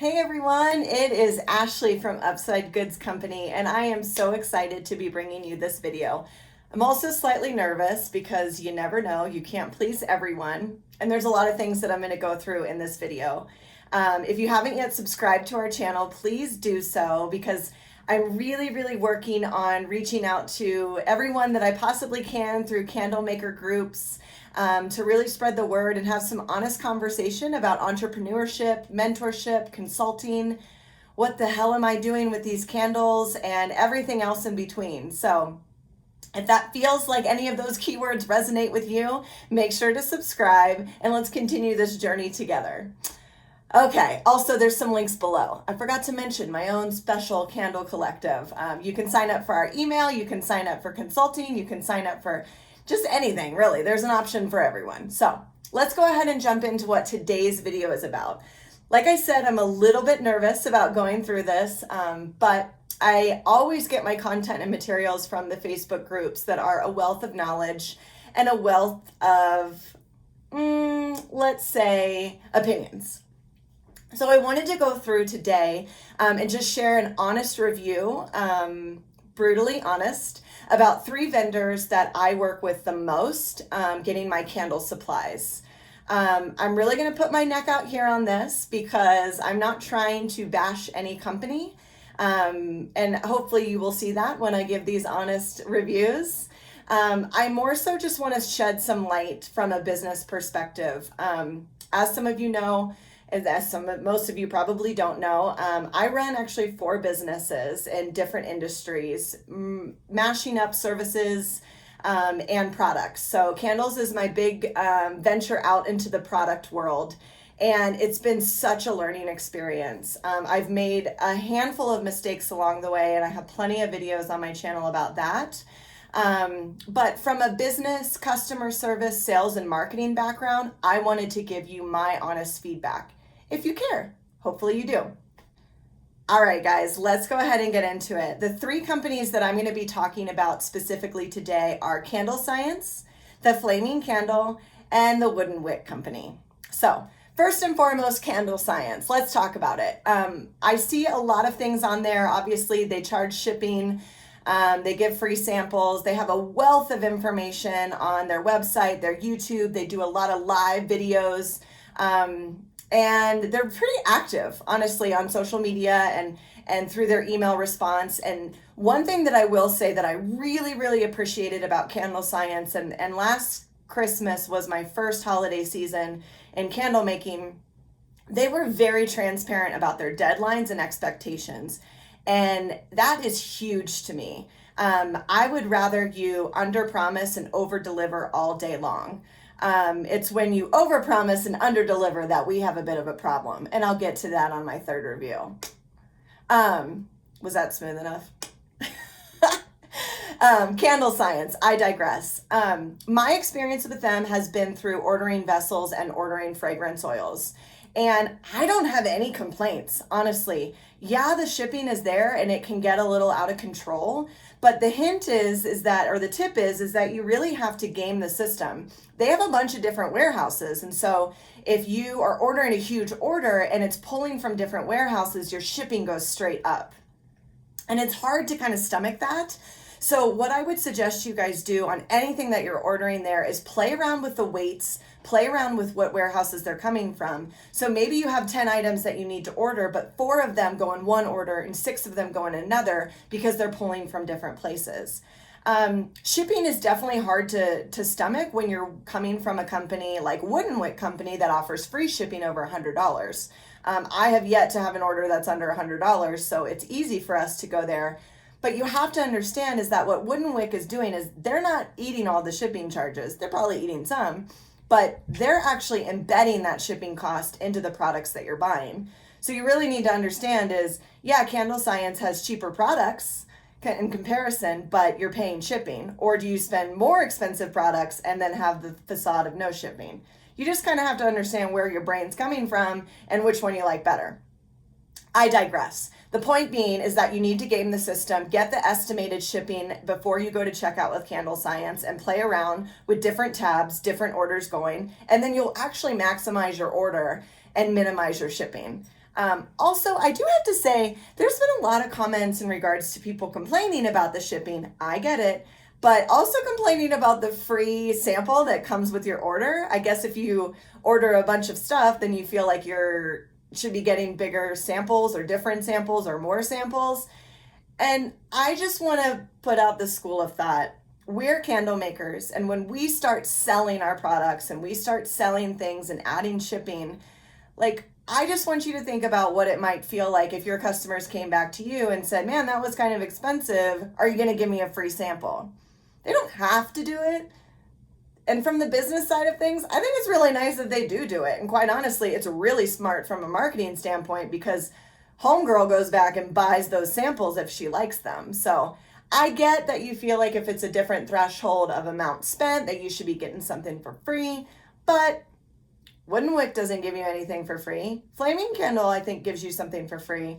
Hey everyone, it is Ashley from Upside Goods Company, and I am so excited to be bringing you this video. I'm also slightly nervous because you never know, you can't please everyone, and there's a lot of things that I'm going to go through in this video. If you haven't yet subscribed to our channel, please do so because I'm really working on reaching out to everyone that I possibly can through candle maker groups, to really spread the word and have some honest conversation about entrepreneurship, mentorship, consulting, what the hell am I doing with these candles, and everything else in between. So if that feels like any of those keywords resonate with you, make sure to subscribe and let's continue this journey together. Okay, also there's some links below. I forgot to mention my own special candle collective. You can sign up for our email, you can sign up for consulting, you can sign up for just anything, really. There's an option for everyone. So let's go ahead and jump into what today's video is about. Like I said, I'm a little bit nervous about going through this, but I always get my content and materials from the Facebook groups that are a wealth of knowledge and a wealth of, let's say, opinions. So I wanted to go through today and just share an honest review, brutally honest, about 3 vendors that I work with the most, getting my candle supplies. I'm really going to put my neck out here on this because I'm not trying to bash any company. And hopefully you will see that when I give these honest reviews. I more so just want to shed some light from a business perspective. As some of you know, as most of you probably don't know, I run actually 4 businesses in different industries, mashing up services and products. So candles is my big venture out into the product world, and it's been such a learning experience. I've made a handful of mistakes along the way, and I have plenty of videos on my channel about that. But from a business, customer service, sales, and marketing background, I wanted to give you my honest feedback. If you care, hopefully you do. All right, guys, let's go ahead and get into it. The 3 companies that I'm going to be talking about specifically today are Candlescience, the Flaming Candle, and the Wooden Wick Company. So first and foremost, Candlescience. Let's talk about it. I see a lot of things on there. Obviously, they charge shipping. They give free samples. They have a wealth of information on their website, their YouTube. They do a lot of live videos. And they're pretty active, honestly, on social media and through their email response. And one thing that I will say that I really appreciated about Candlescience, and last Christmas was my first holiday season in candle making, they were very transparent about their deadlines and expectations. And that is huge to me. I would rather you under-promise and over-deliver all day long. It's when you overpromise and underdeliver that we have a bit of a problem, and I'll get to that on my 3rd review. Was that smooth enough? Candlescience, I digress. My experience with them has been through ordering vessels and ordering fragrance oils, and I don't have any complaints, honestly. Yeah, the shipping is there and it can get a little out of control, but the hint is that, or the tip is that you really have to game the system. They have a bunch of different warehouses, and so if you are ordering a huge order and it's pulling from different warehouses, your shipping goes straight up. And it's hard to kind of stomach that. So what I would suggest you guys do on anything that you're ordering there is play around with the weights, play around with what warehouses they're coming from. So maybe you have 10 items that you need to order, but 4 of them go in one order and 6 of them go in another because they're pulling from different places. Shipping is definitely hard to stomach when you're coming from a company like Wooden Wick Company that offers free shipping over $100. I have yet to have an order that's under $100, so it's easy for us to go there. But you have to understand is that what Wooden Wick is doing is they're not eating all the shipping charges. They're probably eating some, but they're actually embedding that shipping cost into the products that you're buying. So you really need to understand is, yeah, Candlescience has cheaper products in comparison, but you're paying shipping. Or do you spend more expensive products and then have the facade of no shipping? You just kind of have to understand where your brain's coming from and which one you like better. I digress. The point being is that you need to game the system, get the estimated shipping before you go to checkout with Candlescience and play around with different tabs, different orders going, and then you'll actually maximize your order and minimize your shipping. Also, I do have to say, there's been a lot of comments in regards to people complaining about the shipping. I get it, but also complaining about the free sample that comes with your order. I guess if you order a bunch of stuff, then you feel like you're should be getting bigger samples or different samples or more samples. And I just want to put out the school of thought. We're candle makers, and when we start selling our products and we start selling things and adding shipping, like, I just want you to think about what it might feel like if your customers came back to you and said, man, that was kind of expensive. Are you going to give me a free sample? They don't have to do it. And from the business side of things, I think it's really nice that they do it. And quite honestly, it's really smart from a marketing standpoint because homegirl goes back and buys those samples if she likes them. So I get that you feel like if it's a different threshold of amount spent, that you should be getting something for free. But Wick doesn't give you anything for free. Flaming Candle, I think, gives you something for free.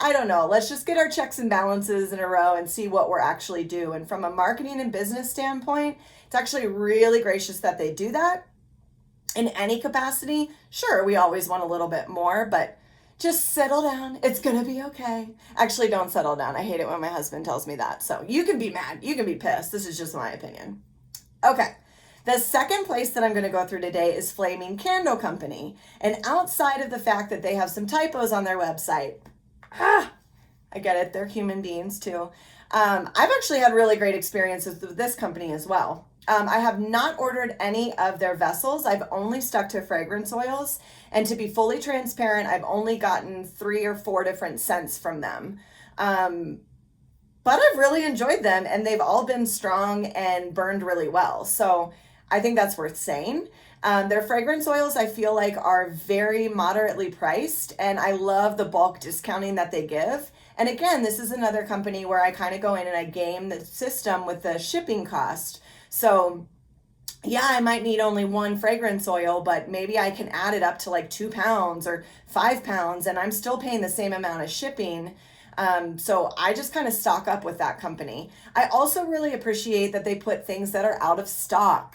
I don't know. Let's just get our checks and balances in a row and see what we're actually do. And from a marketing and business standpoint, it's actually really gracious that they do that in any capacity. Sure, we always want a little bit more, but just settle down. It's going to be okay. Actually, don't settle down. I hate it when my husband tells me that. So you can be mad. You can be pissed. This is just my opinion. Okay. The second place that I'm going to go through today is Flaming Candle Company. And outside of the fact that they have some typos on their website, I get it, they're human beings too. I've actually had really great experiences with this company as well. I have not ordered any of their vessels. I've only stuck to fragrance oils. And to be fully transparent, I've only gotten 3 or 4 different scents from them. But I've really enjoyed them, and they've all been strong and burned really well. So I think that's worth saying. Their fragrance oils, I feel like, are very moderately priced, and I love the bulk discounting that they give. And again, this is another company where I kind of go in and I game the system with the shipping cost. So yeah, I might need only 1 fragrance oil, but maybe I can add it up to like 2 pounds or 5 pounds, and I'm still paying the same amount of shipping. So I just kind of stock up with that company. I also really appreciate that they put things that are out of stock.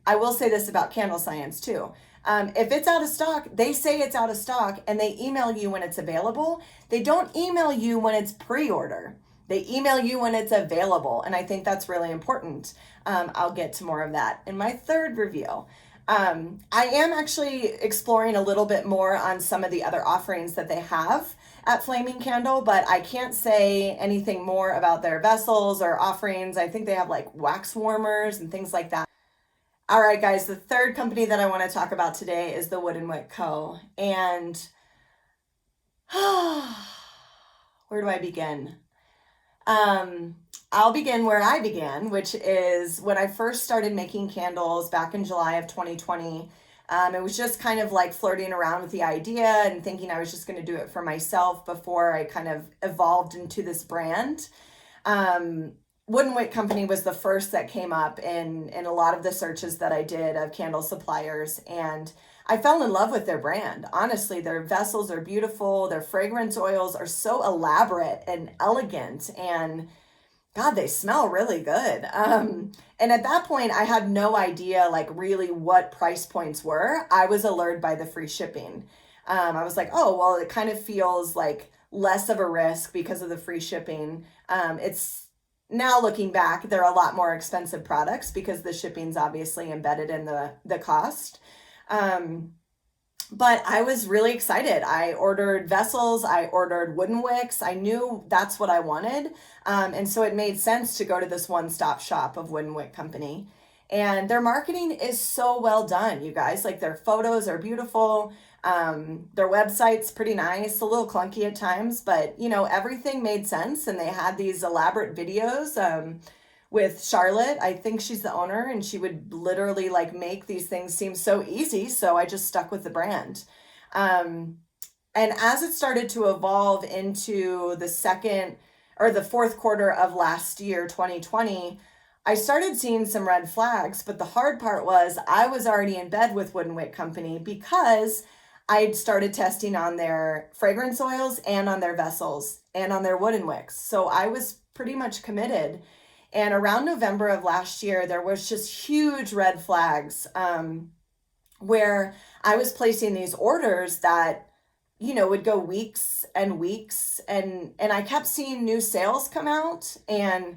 I will say this about Candlescience too. If it's out of stock, they say it's out of stock and they email you when it's available. They don't email you when it's pre-order. They email you when it's available. And I think that's really important. I'll get to more of that in my third review. I am actually exploring a little bit more on some of the other offerings that they have at Flaming Candle, but I can't say anything more about their vessels or offerings. I think they have like wax warmers and things like that. All right, guys, the third company that I want to talk about today is the Wick Co. And where do I begin? I'll begin where I began, which is when I first started making candles back in July of 2020. It was just kind of like flirting around with the idea and thinking I was just going to do it for myself before I kind of evolved into this brand. Wick Company was the first that came up in a lot of the searches that I did of candle suppliers, and I fell in love with their brand. Honestly, their vessels are beautiful. Their fragrance oils are so elaborate and elegant, and God, they smell really good. And at that point, I had no idea like really what price points were. I was allured by the free shipping. I was like, oh, well, it kind of feels like less of a risk because of the free shipping. It's now looking back, they're a lot more expensive products because the shipping's obviously embedded in the cost. But I was really excited. I ordered vessels, I ordered wooden wicks. I knew that's what I wanted. And so it made sense to go to this one-stop shop of Wick Company. And their marketing is so well done, you guys. Like, their photos are beautiful. Their website's pretty nice, a little clunky at times, but you know, everything made sense. And they had these elaborate videos, with Charlotte. I think she's the owner, and she would literally like make these things seem so easy. So I just stuck with the brand. And as it started to evolve into the second or the fourth quarter of last year, 2020, I started seeing some red flags. But the hard part was I was already in bed with Wick Company because I'd started testing on their fragrance oils and on their vessels and on their wooden wicks. So I was pretty much committed. And around November of last year, there was just huge red flags, where I was placing these orders that, would go weeks and weeks, and I kept seeing new sales come out and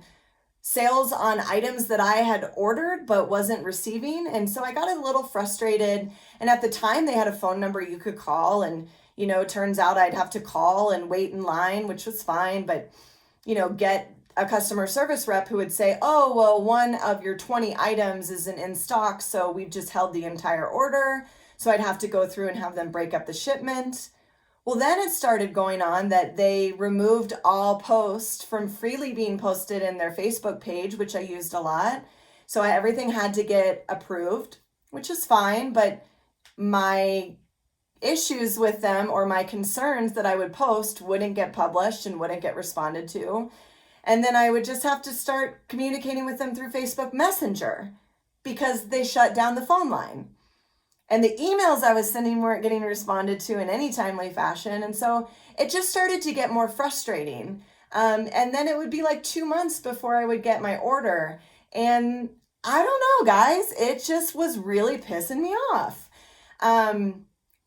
sales on items that I had ordered but wasn't receiving. And so I got a little frustrated. And at the time they had a phone number you could call, and it turns out I'd have to call and wait in line, which was fine, but get a customer service rep who would say, oh, well, one of your 20 items isn't in stock, so we've just held the entire order. So I'd have to go through and have them break up the shipment. Well, then it started going on that they removed all posts from freely being posted in their Facebook page, which I used a lot. So everything had to get approved, which is fine, but my issues with them or my concerns that I would post wouldn't get published and wouldn't get responded to. And then I would just have to start communicating with them through Facebook Messenger because they shut down the phone line. And the emails I was sending weren't getting responded to in any timely fashion. And so it just started to get more frustrating. And then it would be like 2 months before I would get my order. And I don't know, guys, it just was really pissing me off.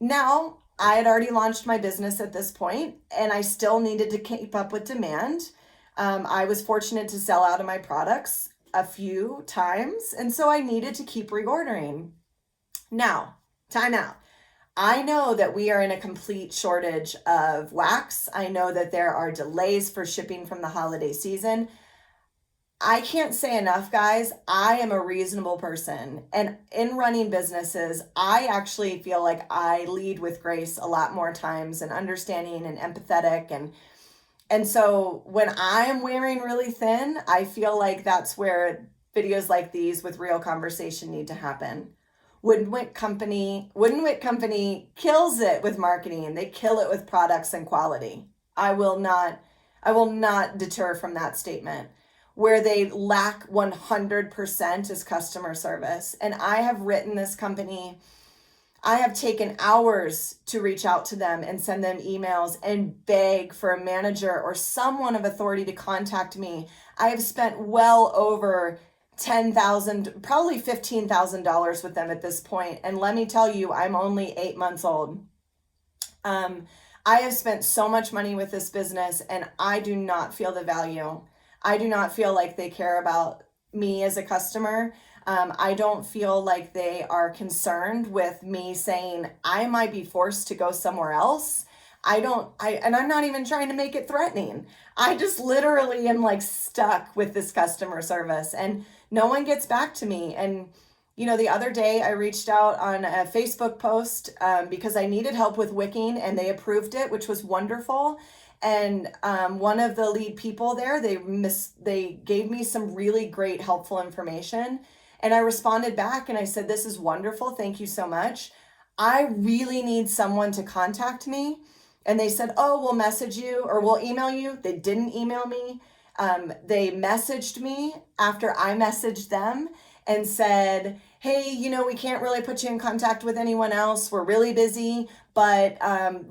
Now, I had already launched my business at this point, and I still needed to keep up with demand. I was fortunate to sell out of my products a few times, and so I needed to keep reordering. Now, time out. I know that we are in a complete shortage of wax. I know that there are delays for shipping from the holiday season. I can't say enough, guys. I am a reasonable person. And in running businesses, I actually feel like I lead with grace a lot more times, and understanding and empathetic. And so when I am wearing really thin, I feel like that's where videos like these with real conversation need to happen. Wick Company kills it with marketing. They kill it with products and quality. I will not deter from that statement. Where they lack 100% is customer service. And I have written this company, I have taken hours to reach out to them and send them emails and beg for a manager or someone of authority to contact me. I have spent well over $10,000, probably $15,000 with them at this point. And let me tell you, I'm only 8 months old. I have spent so much money with this business, and I do not feel the value. I do not feel like they care about me as a customer. I don't feel like they are concerned with me saying I might be forced to go somewhere else. And I'm not even trying to make it threatening. I just literally am like stuck with this customer service, and no one gets back to me. And, the other day I reached out on a Facebook post because I needed help with wicking, and they approved it, which was wonderful. And one of the lead people there, they gave me some really great helpful information. And I responded back and I said, this is wonderful. Thank you so much. I really need someone to contact me. And they said, oh, we'll message you or we'll email you. They didn't email me. They messaged me after I messaged them and said, hey, we can't really put you in contact with anyone else. We're really busy, but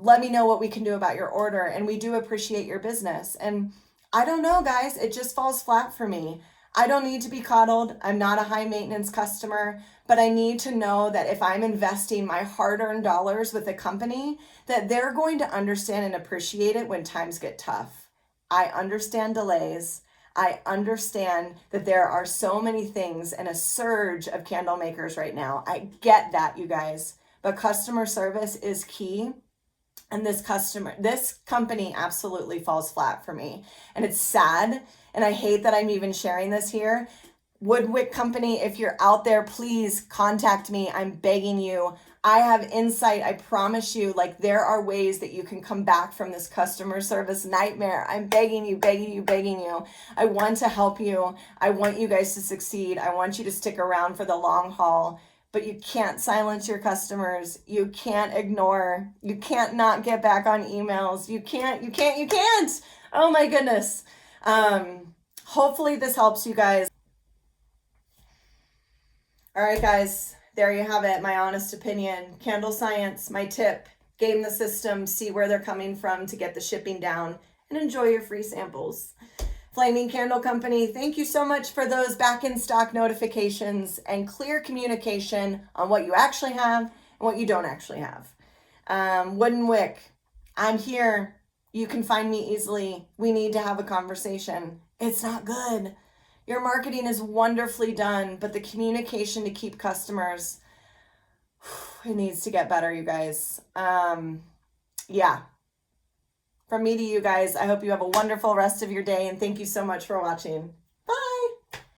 let me know what we can do about your order. And we do appreciate your business. And I don't know, guys, it just falls flat for me. I don't need to be coddled. I'm not a high maintenance customer, but I need to know that if I'm investing my hard-earned dollars with a company, that they're going to understand and appreciate it when times get tough. I understand delays. I understand that there are so many things and a surge of candle makers right now. I get that, you guys, but customer service is key. And this company absolutely falls flat for me. And it's sad. And I hate that I'm even sharing this here. Wick Company, if you're out there, please contact me. I'm begging you. I have insight. I promise you, like there are ways that you can come back from this customer service nightmare. I'm begging you, begging you, begging you. I want to help you. I want you guys to succeed. I want you to stick around for the long haul. But you can't silence your customers. You can't ignore. You can't not get back on emails. You can't. Oh my goodness. Hopefully this helps you guys. All right, guys, there you have it. My honest opinion. Candlescience, my tip. Game the system, see where they're coming from to get the shipping down, and enjoy your free samples. Flaming Candle Company, thank you so much for those back in stock notifications and clear communication on what you actually have and what you don't actually have. Wick, I'm here. You can find me easily. We need to have a conversation. It's not good. Your marketing is wonderfully done, but the communication to keep customers, it needs to get better, you guys. Yeah. From me to you guys, I hope you have a wonderful rest of your day, and thank you so much for watching.